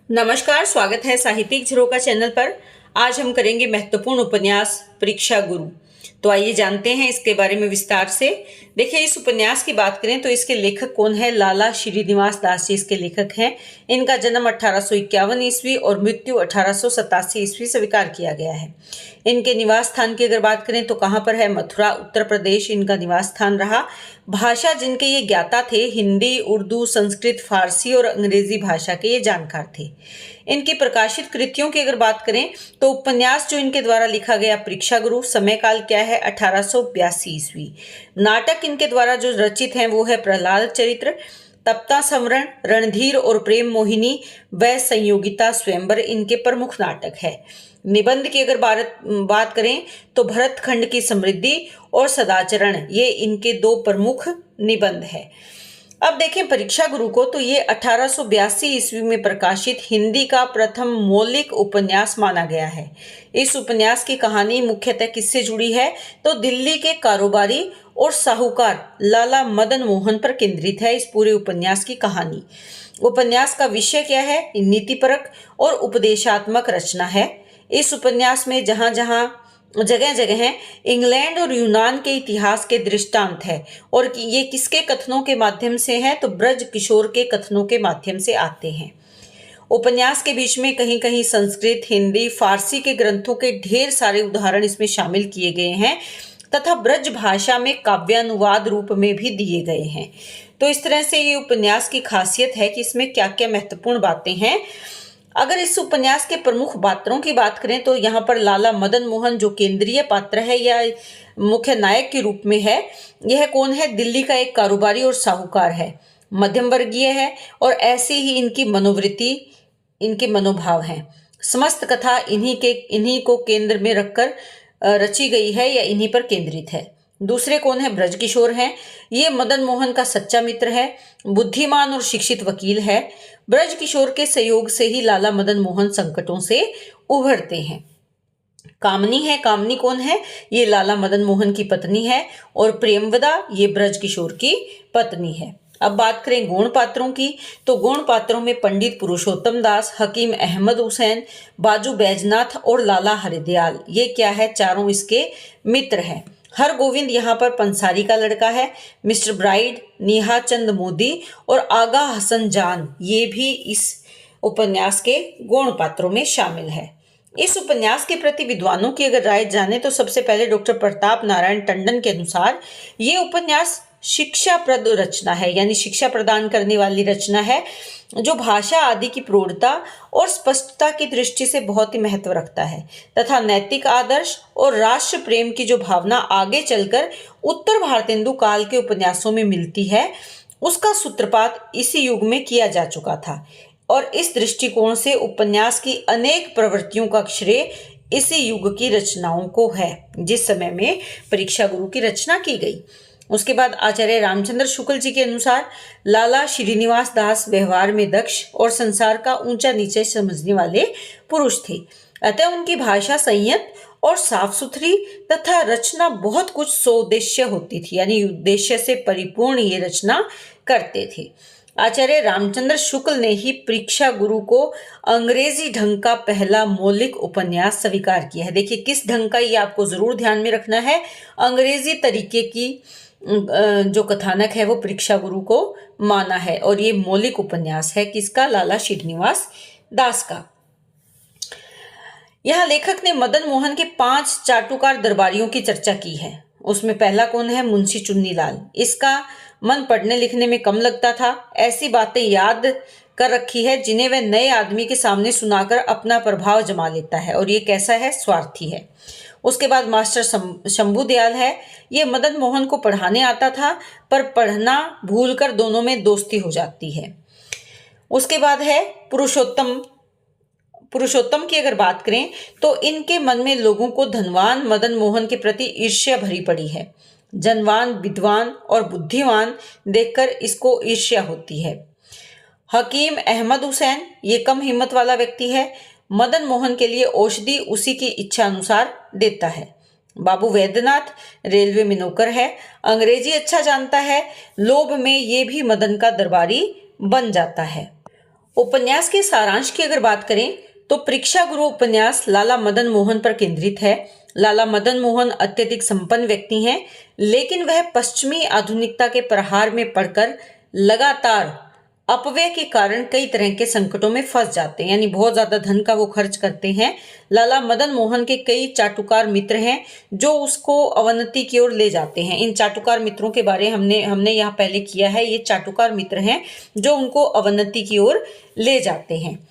नमस्कार, स्वागत है साहित्यिक झरोका चैनल पर। आज हम करेंगे महत्वपूर्ण उपन्यास परीक्षा गुरु। तो आइए जानते हैं इसके बारे में विस्तार से। देखिए, इस उपन्यास की बात करें तो इसके लेखक कौन है? लाला श्रीनिवास दास जी इसके लेखक हैं। इनका जन्म 1851 ईस्वी और मृत्यु 1887 ईस्वी स्वीकार किया गया है। इनके निवास स्थान की अगर बात करें तो कहाँ पर है? मथुरा, उत्तर प्रदेश इनका निवास स्थान रहा। भाषा जिनके ये ज्ञाता थे, हिंदी, उर्दू, संस्कृत, फारसी और अंग्रेजी भाषा के ये जानकार थे। इनकी प्रकाशित कृतियों की अगर बात करें तो उपन्यास जो इनके द्वारा लिखा गया परीक्षा गुरु, समय काल क्या है? 1882 ईस्वी। नाटक इनके द्वारा जो रचित हैं वो है प्रहलाद चरित्र, तप्ता समरण, रणधीर और प्रेम मोहिनी व संयोगिता स्वयंवर इनके प्रमुख नाटक है। निबंध की अगर बात करें तो भरतखंड की समृद्धि और सदाचरण ये इनके दो प्रमुख निबंध है। अब देखें परीक्षा गुरु को, तो ये 1882 ईस्वी में प्रकाशित हिंदी का प्रथम मौलिक उपन्यास माना गया है। इस उपन्यास की कहानी मुख्यतः किससे जुड़ी है? तो दिल्ली के कारोबारी और साहूकार लाला मदन मोहन पर केंद्रित है इस पूरे उपन्यास की कहानी। उपन्यास का विषय क्या है? नीतिपरक और उपदेशात्मक रचना है। इस उपन्यास में जहां जगह जगह हैं इंग्लैंड और यूनान के इतिहास के दृष्टांत है। और ये किसके कथनों के माध्यम से है? तो ब्रज किशोर के कथनों के माध्यम से आते हैं। उपन्यास के बीच में कहीं कहीं संस्कृत, हिंदी, फारसी के ग्रंथों के ढेर सारे उदाहरण इसमें शामिल किए गए हैं तथा ब्रज भाषा में काव्यानुवाद रूप में भी दिए गए हैं। तो इस तरह से ये उपन्यास की खासियत है कि इसमें क्या क्या महत्वपूर्ण बातें हैं। अगर इस उपन्यास के प्रमुख पात्रों की बात करें तो यहाँ पर लाला मदन मोहन जो केंद्रीय पात्र है या मुख्य नायक के रूप में है। यह कौन है? दिल्ली का एक कारोबारी और साहूकार है, मध्यम वर्गीय है और ऐसी ही इनकी मनोवृत्ति, इनके मनोभाव हैं। समस्त कथा इन्हीं को केंद्र में रखकर रची गई है या इन्हीं पर केंद्रित है। दूसरे कौन है? ब्रज किशोर हैं। ये मदन मोहन का सच्चा मित्र है, बुद्धिमान और शिक्षित वकील है। ब्रज किशोर के सहयोग से ही लाला मदन मोहन संकटों से उभरते हैं। कामनी है। कामनी कौन है? ये लाला मदन मोहन की पत्नी है और प्रेमवदा ये ब्रज किशोर की पत्नी है। अब बात करें गौण पात्रों की, तो गौण पात्रों में पंडित पुरुषोत्तम दास, हकीम अहमद हुसैन, बाजू बैजनाथ और लाला हरिदयाल ये क्या है? चारों इसके मित्र हैं। हर गोविंद यहाँ पर पंसारी का लड़का है। मिस्टर ब्राइड, नेहा चंद मोदी और आगा हसन जान ये भी इस उपन्यास के गौण पात्रों में शामिल है। इस उपन्यास के प्रति विद्वानों की अगर राय जाने तो सबसे पहले डॉक्टर प्रताप नारायण टंडन के अनुसार ये उपन्यास शिक्षाप्रद रचना है, यानी शिक्षा प्रदान करने वाली रचना है जो भाषा आदि की प्रौढ़ता और स्पष्टता की दृष्टि से बहुत ही महत्व रखता है तथा नैतिक आदर्श और राष्ट्र प्रेम की जो भावना आगे चलकर उत्तर भारतेंदु काल के उपन्यासों में मिलती है उसका सूत्रपात इसी युग में किया जा चुका था। और इस दृष्टिकोण से उपन्यास की अनेक प्रवृत्तियों का श्रेय इसी युग की रचनाओं को है जिस समय में परीक्षा गुरु की रचना की गई। उसके बाद आचार्य रामचंद्र शुक्ल जी के अनुसार लाला श्रीनिवास दास व्यवहार में दक्ष और संसार का ऊंचा नीचे समझने वाले पुरुष थे, अतः उनकी भाषा संयत और साफ सुथरी तथा रचना बहुत कुछ सोउद्देश्य होती थी, यानी उद्देश्य से परिपूर्ण ये रचना करते थे। आचार्य रामचंद्र शुक्ल ने ही परीक्षा गुरु को अंग्रेजी ढंग का पहला मौलिक उपन्यास स्वीकार किया है। देखिए किस ढंग का, ये आपको जरूर ध्यान में रखना है। अंग्रेजी तरीके की जो कथानक है वो परीक्षा गुरु को माना है और ये मौलिक उपन्यास है किसका? लाला श्रीनिवास दास का। यहाँ लेखक ने मदन मोहन के 5 चाटुकार दरबारियों की चर्चा की है। उसमें पहला कौन है? मुंशी चुन्नीलाल। इसका मन पढ़ने लिखने में कम लगता था, ऐसी बातें याद कर रखी है जिन्हें वह नए आदमी के सामने सुनाकर अपना प्रभाव जमा लेता है और ये कैसा है? स्वार्थी है। उसके बाद मास्टर शंभू दयाल है। ये मदन मोहन को पढ़ाने आता था पर पढ़ना भूलकर दोनों में दोस्ती हो जाती है। उसके बाद है पुरुषोत्तम की अगर बात करें तो इनके मन में लोगों को धनवान मदन मोहन के प्रति ईर्ष्या भरी पड़ी है। जनवान, विद्वान और बुद्धिमान देखकर इसको ईर्ष्या होती है। हकीम अहमद हुसैन ये कम हिम्मत वाला व्यक्ति है, मदन मोहन के लिए औषधि उसी की इच्छा अनुसार देता है। बाबू वैद्यनाथ रेलवे में नौकर है, अंग्रेजी अच्छा जानता है, लोभ में ये भी मदन का दरबारी बन जाता है। उपन्यास के सारांश की अगर बात करें तो परीक्षा गुरु उपन्यास लाला मदन मोहन पर केंद्रित है। लाला मदन मोहन अत्यधिक संपन्न व्यक्ति हैं, लेकिन वह पश्चिमी आधुनिकता के प्रहार में पड़कर लगातार अपव्यय के कारण कई तरह के संकटों में फंस जाते हैं, यानी बहुत ज्यादा धन का वो खर्च करते हैं। लाला मदन मोहन के कई चाटुकार मित्र हैं जो उसको अवनति की ओर ले जाते हैं। इन चाटुकार मित्रों के बारे हमने यहाँ पहले किया है। ये चाटुकार मित्र हैं जो उनको अवनति की ओर ले जाते हैं।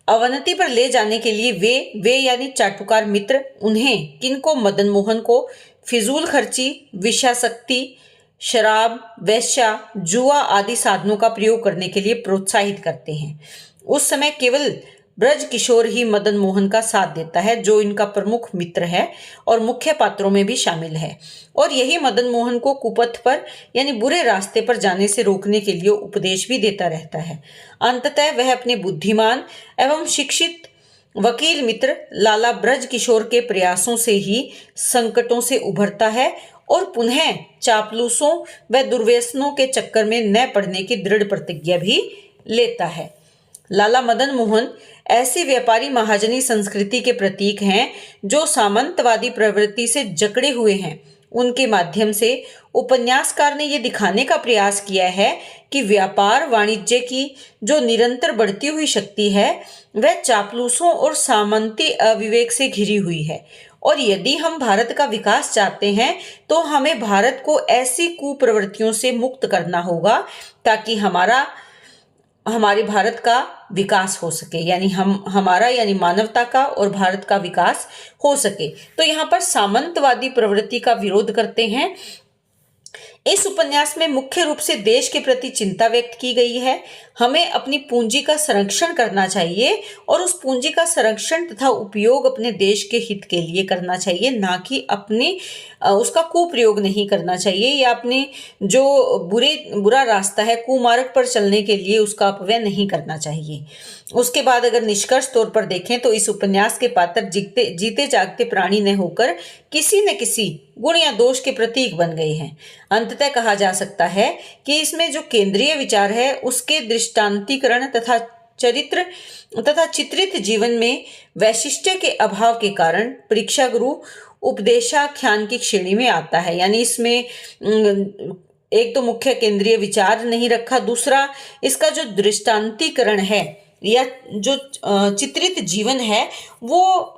अवनति पर ले जाने के लिए वे यानी चाटुकार मित्र उन्हें किनको, मदन मोहन को फिजूल खर्ची, विषयासक्ति, शराब, वेश्या, जुआ आदि साधनों का प्रयोग करने के लिए प्रोत्साहित करते हैं। उस समय केवल ब्रज किशोर ही मदन मोहन का साथ देता है, जो इनका प्रमुख मित्र है और मुख्य पात्रों में भी शामिल है, और यही मदन मोहन को कुपथ पर यानी बुरे रास्ते पर जाने से रोकने के लिए उपदेश भी देता रहता है। अंततः वह अपने बुद्धिमान एवं शिक्षित वकील मित्र लाला ब्रज किशोर के प्रयासों से ही संकटों से उभरता है और पुनः चापलूसों व दुर्व्यसनों के चक्कर में न पड़ने की दृढ़ प्रतिज्ञा भी लेता है। लाला मदन मोहन ऐसी व्यापारी महाजनी संस्कृति के प्रतीक हैं जो सामंतवादी प्रवृत्ति से जकड़े हुए हैं। उनके माध्यम से उपन्यासकार ने यह दिखाने का प्रयास किया है कि व्यापार वाणिज्य की जो निरंतर बढ़ती हुई शक्ति है वह चापलूसों और सामंती अविवेक से घिरी हुई है, और यदि हम भारत का विकास चाहते हैं तो हमें भारत को ऐसी कुप्रवृत्तियों से मुक्त करना होगा ताकि हमारे भारत का विकास हो सके, यानी हमारा यानी मानवता का और भारत का विकास हो सके। तो यहाँ पर सामंतवादी प्रवृत्ति का विरोध करते हैं। इस उपन्यास में मुख्य रूप से देश के प्रति चिंता व्यक्त की गई है। हमें अपनी पूंजी का संरक्षण करना चाहिए और उस पूंजी का संरक्षण तथा उपयोग अपने देश के हित के लिए करना चाहिए, ना कि उसका कुप्रयोग नहीं करना चाहिए या अपने जो बुरा रास्ता है कुमार्ग पर चलने के लिए उसका अपव्यय नहीं करना चाहिए। उसके बाद अगर निष्कर्ष तौर पर देखें तो इस उपन्यास के पात्र जीते जागते प्राणी न होकर किसी न किसी गुण या दोष के प्रतीक बन गए हैं। अंततः कहा जा सकता है कि इसमें जो केंद्रीय विचार है उसके दृष्टांतीकरण तथा चित्रित जीवन में वैशिष्ट्य के अभाव के कारण परीक्षा गुरु उपदेशाख्यान की श्रेणी में आता है। यानी इसमें एक तो मुख्य केंद्रीय विचार नहीं रखा, दूसरा इसका जो दृष्टांतीकरण है या जो चित्रित जीवन है वो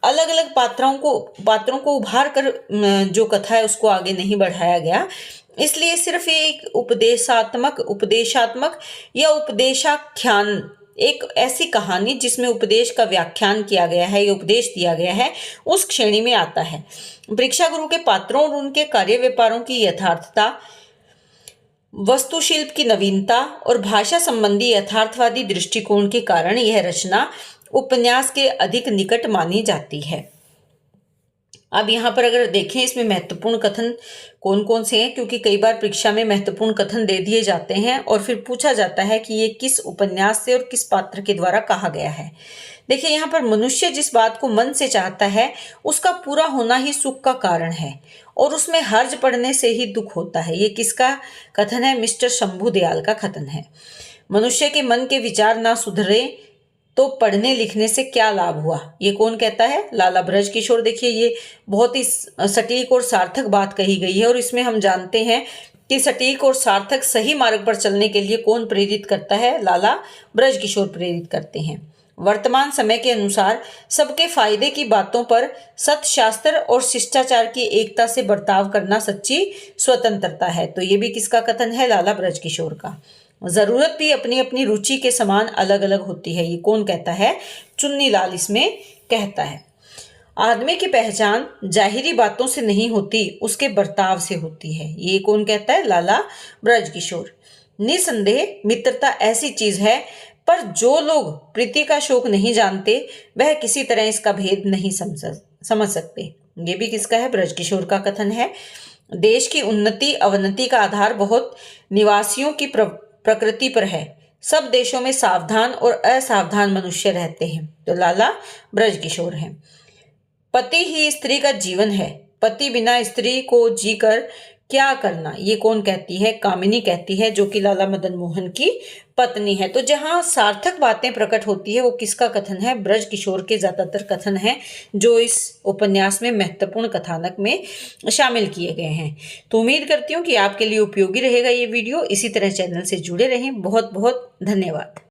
अलग अलग पात्रों को उभार कर जो कथा है उसको आगे नहीं बढ़ाया गया। इसलिए सिर्फ ये एक उपदेशात्मक या उपदेशाख्यान, एक ऐसी कहानी जिसमें उपदेश का व्याख्यान किया गया है या उपदेश दिया गया है, उस श्रेणी में आता है। परीक्षा गुरु के पात्रों और उनके कार्य व्यापारों की यथार्थता, वस्तुशिल्प की नवीनता और भाषा संबंधी यथार्थवादी दृष्टिकोण के कारण यह रचना उपन्यास के अधिक निकट मानी जाती है। अब यहाँ पर अगर देखें इसमें महत्वपूर्ण कथन कौन कौन से हैं, क्योंकि कई बार परीक्षा में महत्वपूर्ण कथन दे दिए जाते हैं और फिर पूछा जाता है कि ये किस उपन्यास से और किस पात्र के द्वारा कहा गया है। देखिए यहाँ पर मनुष्य जिस बात को मन से चाहता है उसका पूरा होना ही सुख का कारण है और उसमें हर्ज पड़ने से ही दुख होता है। ये किसका कथन है? मिस्टर शंभू दयाल का कथन है। मनुष्य के मन के विचार ना सुधरे तो पढ़ने लिखने से क्या लाभ हुआ, ये कौन कहता है? लाला ब्रज किशोर। देखिए ये बहुत ही सटीक और सार्थक बात कही गई है और इसमें हम जानते हैं कि सटीक और सार्थक सही मार्ग पर चलने के लिए कौन प्रेरित करता है? लाला ब्रज किशोर प्रेरित करते हैं। वर्तमान समय के अनुसार सबके फायदे की बातों पर सत्शास्त्र और शिष्टाचार की एकता से बर्ताव करना सच्ची स्वतंत्रता है। तो ये भी किसका कथन है? लाला ब्रज किशोर का। जरूरत भी अपनी अपनी रुचि के समान अलग अलग होती है, ये कौन कहता है? चुन्नी लाल इसमें कहता है। आदमी की पहचान जाहिरी बातों से नहीं होती, उसके बर्ताव से होती है, ये कौन कहता है? लाला ब्रज किशोर। निसंदेह मित्रता ऐसी चीज है, पर जो लोग प्रीति का शोक नहीं जानते वह किसी तरह इसका भेद नहीं समझ सकते। ये भी किसका है? ब्रज किशोर का कथन है। देश की उन्नति अवनति का आधार बहुत निवासियों की प्रकृति पर है। सब देशों में सावधान और असावधान मनुष्य रहते हैं। तो लाला ब्रज किशोर हैं। पति ही स्त्री का जीवन है, पति बिना स्त्री को जीकर क्या करना, ये कौन कहती है? कामिनी कहती है, जो कि लाला मदन मोहन की पत्नी है। तो जहाँ सार्थक बातें प्रकट होती है वो किसका कथन है? ब्रज किशोर के ज्यादातर कथन है जो इस उपन्यास में महत्वपूर्ण कथानक में शामिल किए गए हैं। तो उम्मीद करती हूँ कि आपके लिए उपयोगी रहेगा ये वीडियो। इसी तरह चैनल से जुड़े रहें। बहुत बहुत धन्यवाद।